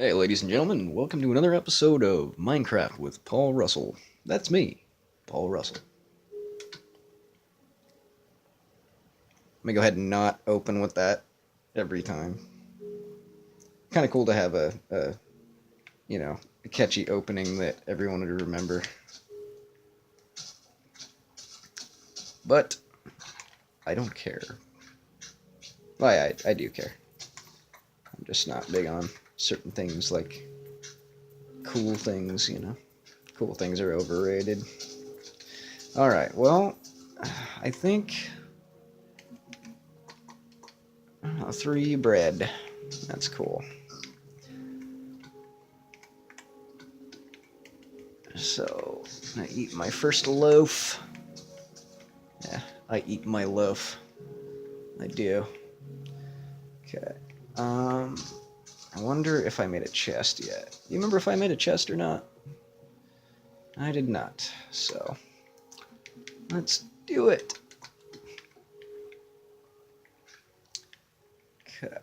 Hey, ladies and gentlemen, welcome to another episode of Minecraft with Paul Russell. That's me, Paul Russell. Let me go ahead and not open with that every time. Kind of cool to have a catchy opening that everyone would remember. But I don't care. Well, I do care. I'm just not big on certain things like cool things. Cool things are overrated. Alright, well, I think 3 bread. That's cool. So, I eat my first loaf. Yeah, I eat my loaf. I do. Okay. Um, I wonder if I made a chest yet. You remember if I made a chest or not? I did not. So, let's do it. Okay.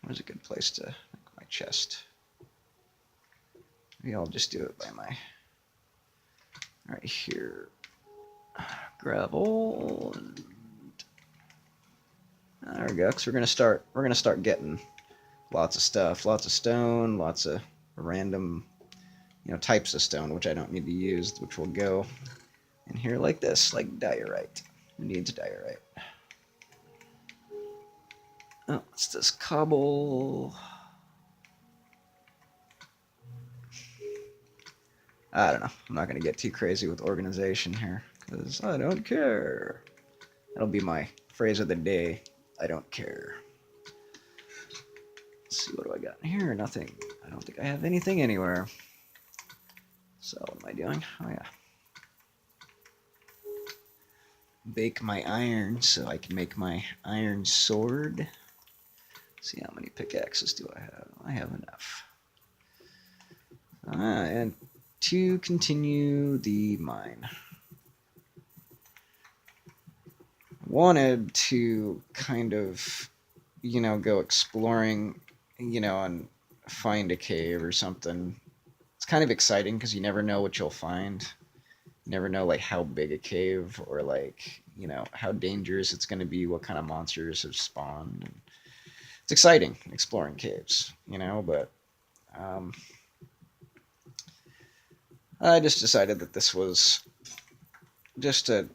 Where's a good place to make my chest? Maybe I'll just do it by my right here. Gravel. There we go. Cause we're gonna start getting lots of stuff, lots of stone, lots of random, types of stone, which I don't need to use, which will go in here like this, like diorite. Who needs diorite? Oh, what's this? Cobble. I don't know. I'm not going to get too crazy with organization here, because I don't care. That'll be my phrase of the day. I don't care. Let's see, what do I got in here? Nothing. I don't think I have anything anywhere. So, what am I doing? Oh, yeah. Bake my iron so I can make my iron sword. Let's see, how many pickaxes do I have? I have enough. And to continue the mine. Wanted to kind of, go exploring, and find a cave or something. It's kind of exciting because you never know what you'll find. You never know, like, how big a cave or, like, how dangerous it's going to be, what kind of monsters have spawned. And it's exciting exploring caves, but um, I just decided that this was just a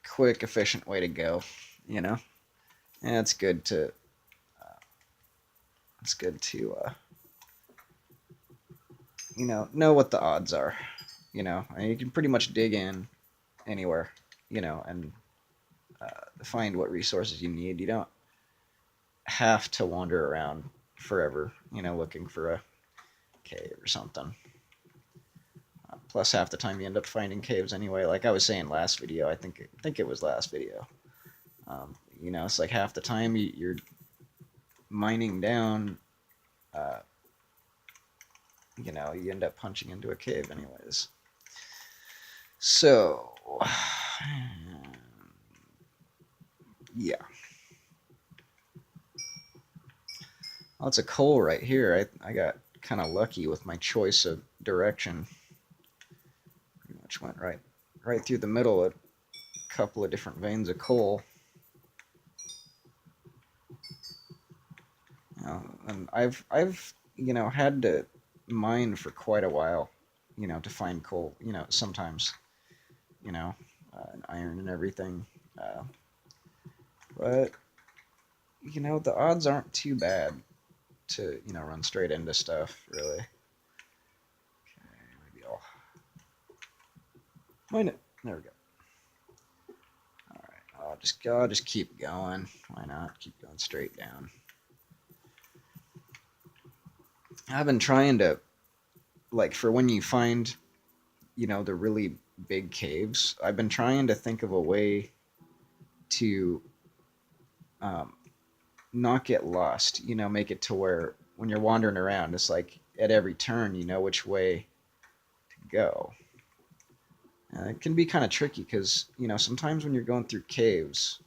quick, efficient way to go, you know? And it's good to, know what the odds are, and you can pretty much dig in anywhere, and find what resources you need. You don't have to wander around forever, looking for a cave or something. Plus, half the time you end up finding caves anyway. Like I was saying last video, I think it was last video. It's like half the time you're mining down, uh, you end up punching into a cave anyways. So, yeah. Lots of coal right here. I got kind of lucky with my choice of direction. Pretty much went right through the middle of a couple of different veins of coal. And I've had to mine for quite a while, to find coal. Sometimes, and iron and everything. But the odds aren't too bad to run straight into stuff really. Okay, maybe I'll mine it. There we go. All right, I'll just keep going. Why not? Keep going straight down. I've been trying to, like, for when you find the really big caves. I've been trying to think of a way to um, not get lost. Make it to where when you're wandering around, it's like at every turn you know which way to go. It can be kind of tricky because sometimes when you're going through caves,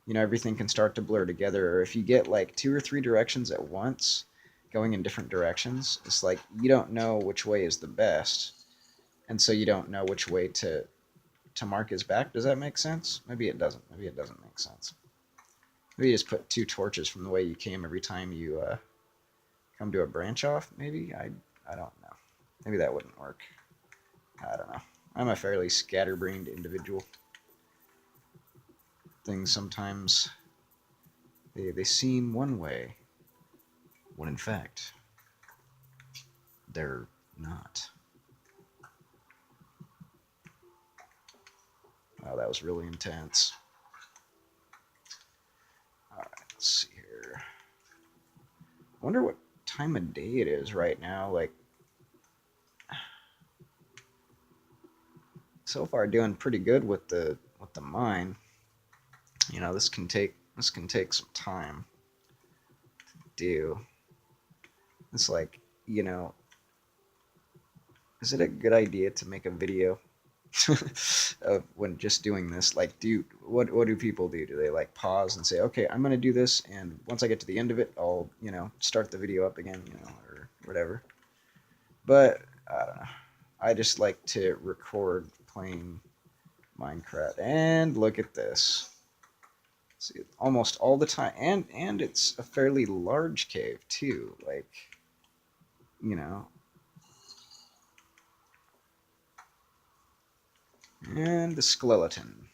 you know, everything can start to blur together. Or if you get like 2 or 3 directions at once, going in different directions, it's like you don't know which way is the best, and so you don't know which way to mark his back. Does that make sense? Maybe it doesn't. Maybe it doesn't make sense. Maybe you just put 2 torches from the way you came every time you come to a branch off. Maybe I don't know. Maybe that wouldn't work. I don't know. I'm a fairly scatterbrained individual. Things sometimes they seem one way when in fact they're not. Wow, that was really intense. All right, let's see here. I wonder what time of day it is right now. Like, so far doing pretty good with the mine. You know, this can take some time to do. It's like, you know, is it a good idea to make a video of when just doing this? Like, what do people do? Do they like pause and say, okay, I'm gonna do this, and once I get to the end of it, I'll, you know, start the video up again, you know, or whatever. But I don't know. I just like to record playing Minecraft, and look at this. See, almost all the time, and it's a fairly large cave too. Like, you know, and the skeleton.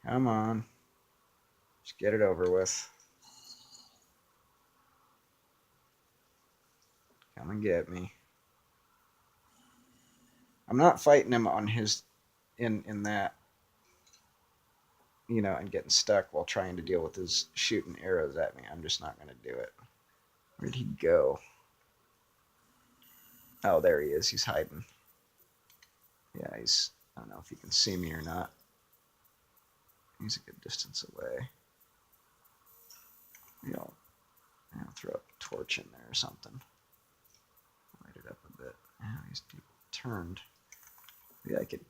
Come on, just get it over with. Come and get me. I'm not fighting him on his in that, you know, and getting stuck while trying to deal with his shooting arrows at me. I'm just not gonna do it. Where'd he go? Oh, there he is. He's hiding. Yeah, he's. I don't know if he can see me or not. He's a good distance away. You know, I'll throw a torch in there or something. Light it up a bit. Oh, he's turned. Maybe I could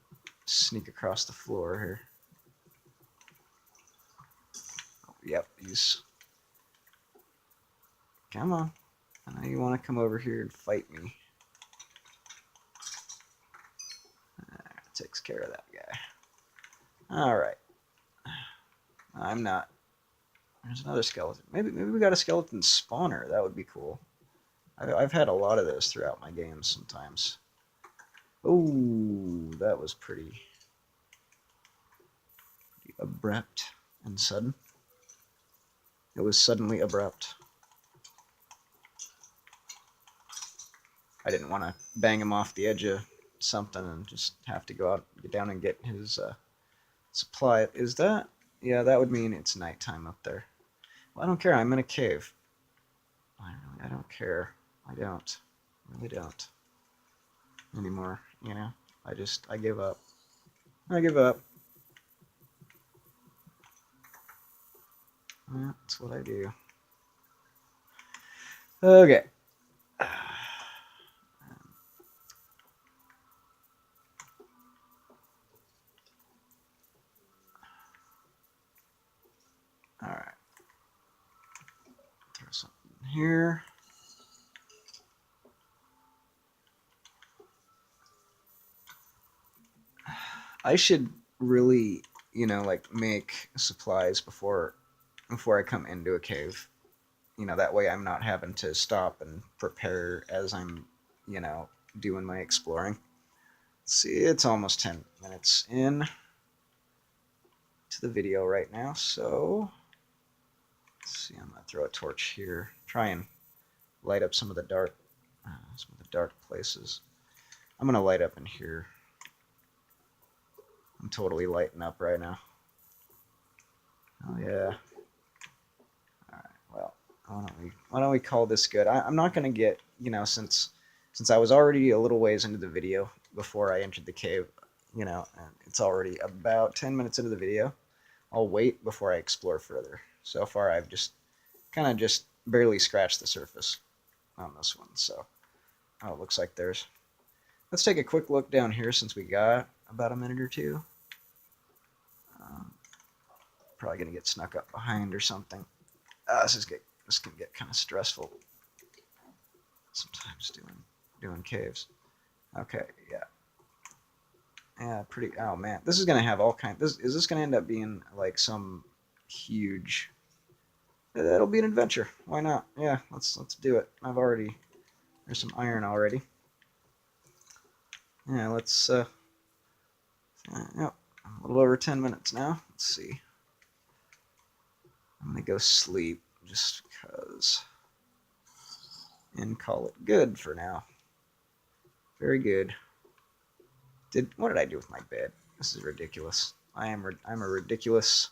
sneak across the floor here. Oh, yep, he's. Come on. I know you want to come over here and fight me. That takes care of that guy. Alright. I'm not. There's another skeleton. Maybe we got a skeleton spawner. That would be cool. I've had a lot of those throughout my games sometimes. Oh, that was pretty abrupt and sudden. It was suddenly abrupt. I didn't want to bang him off the edge of something and just have to go out, get down and get his supply. Is that? Yeah, that would mean it's nighttime up there. Well, I don't care. I'm in a cave. I don't care. I don't. Really don't. Anymore, you know? I give up. I give up. That's what I do. Okay. Alright. Throw something here. I should really, you know, like make supplies before I come into a cave. You know, that way I'm not having to stop and prepare as I'm, you know, doing my exploring. See, it's almost 10 minutes in to the video right now, so let's see. I'm gonna throw a torch here. Try and light up some of the dark places. I'm gonna light up in here. I'm totally lighting up right now. Oh yeah. All right. Well, why don't we call this good? I'm not gonna get, you know, since I was already a little ways into the video before I entered the cave, you know, and it's already about 10 minutes into the video. I'll wait before I explore further. So far, I've just kind of just barely scratched the surface on this one. So, oh, it looks like there's. Let's take a quick look down here since we got about a minute or two. Um, Probably gonna get snuck up behind or something. This can get kind of stressful sometimes doing caves. Okay, yeah. Yeah, pretty. Oh man, this is gonna have all kind. Is this gonna end up being like some huge? It'll be an adventure. Why not? Yeah, let's do it. There's some iron already. Yeah, let's. Yep, a little over 10 minutes now. Let's see. I'm gonna go sleep just because, and call it good for now. Very good. What did I do with my bed? This is ridiculous. I'm a ridiculous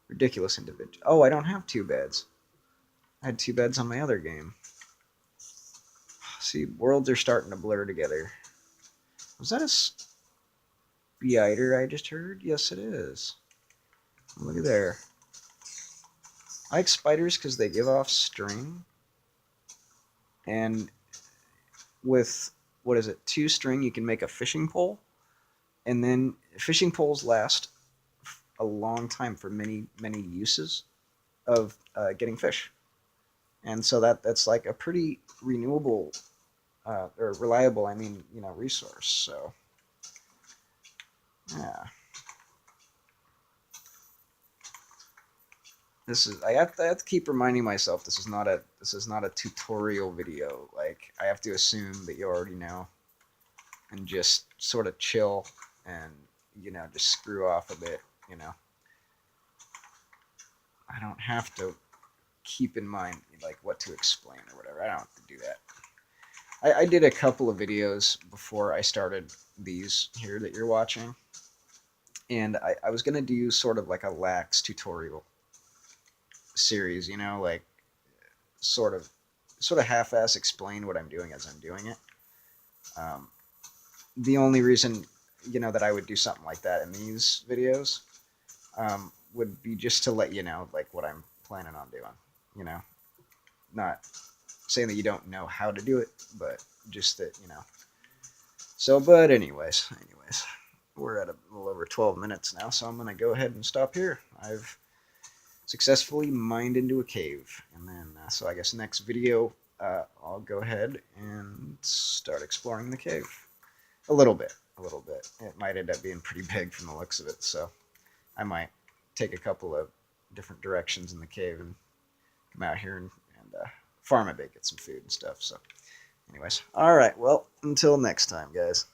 individual. Oh, I don't have two beds. I had two beds on my other game. See, worlds are starting to blur together. Was that a spider I just heard? Yes, it is. Look at there. I like spiders because they give off string. And with, what is it, 2 string, you can make a fishing pole. And then fishing poles last a long time for many, many uses of getting fish. And so that's like a pretty renewable or reliable, resource. So, yeah. I have to keep reminding myself this is not a tutorial video. Like I have to assume that you already know and just sort of chill and just screw off a bit, I don't have to keep in mind like what to explain or whatever. I don't have to do that. I did a couple of videos before I started these here that you're watching, and I was gonna do sort of like a lax tutorial series, like sort of half-ass explain what I'm doing as I'm doing it. Um, the only reason that I would do something like that in these videos would be just to let you know like what I'm planning on doing. Not saying that you don't know how to do it, but just that. So, but anyways, we're at a little over 12 minutes now, so I'm gonna go ahead and stop here. I've successfully mined into a cave, and then so I guess next video I'll go ahead and start exploring the cave a little bit. It might end up being pretty big from the looks of it, so I might take a couple of different directions in the cave and come out here and farm a bit, get some food and stuff. So anyways, all right, well, until next time, guys.